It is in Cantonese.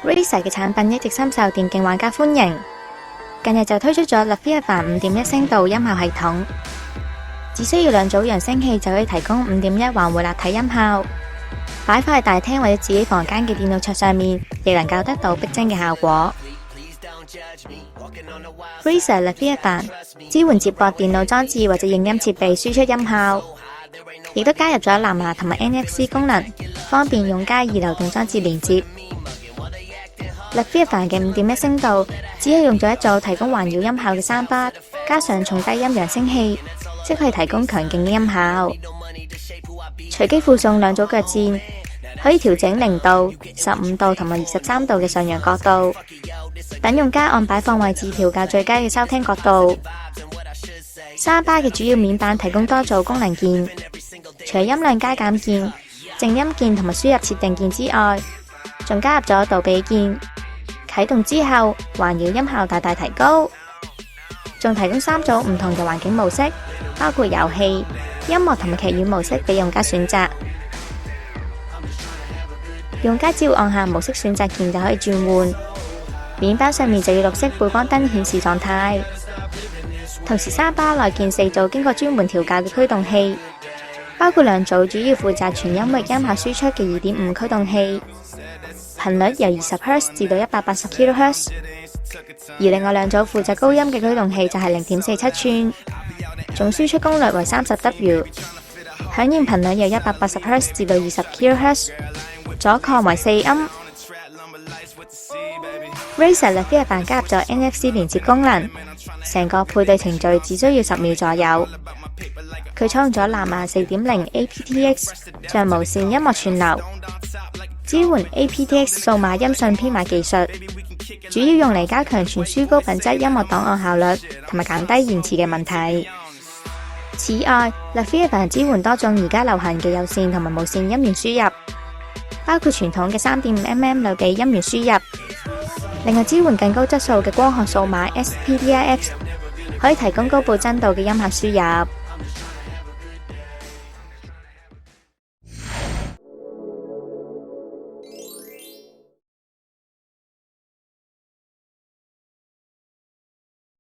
Razer 嘅產品一直深受電競玩家歡迎，近日就推出咗 Leviathan 5.1聲道音效系統，只需要2組揚聲器就可以提供5.1環迴立體音效，擺放喺大廳或者自己房間嘅電腦桌上面，亦能夠得到逼真嘅效果。Razer Leviathan 支援接駁電腦裝置或者影音設備輸出音效，亦都加入咗藍牙同埋 NFC 功能，方便用家二流動裝置連接。Leviathan 嘅5.1聲道只係用咗一組提供環繞音效嘅3巴，加上重低音揚聲器，即可以提供強勁嘅音效。隨機附送2組腳墊，可以調整0度、15度同埋23度嘅上揚角度，等用家按擺放位置調校最佳嘅收聽角度。3巴嘅主要面板提供多組功能鍵，除音量加減鍵、靜音鍵同埋輸入設定鍵之外，仲加入咗杜比鍵，啟動之後環繞音效大大提高，仲提供3組唔同嘅環境模式，包括遊戲、音樂同埋劇院模式俾用家選擇。用家只要按下模式選擇鍵就可以轉換，面板上面就要綠色背光燈顯示狀態。同時3巴內建4組經過專門調校嘅驅動器，包括2組主要負責全音域音效輸出嘅 2.5 驅動器，頻率由20 Hz 至到180 kHz， 而另外2組負責高音嘅驅動器就係 0.47 寸，總輸出功率為 30W， 響應頻率由180 Hz 至到20 kHz， 阻抗為4音。Razer Leviathan 加入咗 NFC 連接功能，成個配對程序只需要10秒左右。佢採用咗藍牙 4.0 aptX 像無線音樂串流，支援 aptX 數碼音訊編碼技術，主要用嚟加強傳輸高品質音樂檔案效率同埋減低延遲嘅問題。此外 Leviathan 支援多種而家流行嘅有線同埋無線音源輸入，包括傳統嘅 3.5mm 濾記音源輸入，另外支援更高質素嘅光學數碼 SPDIF， 可以提供高倍真度嘅音效輸入。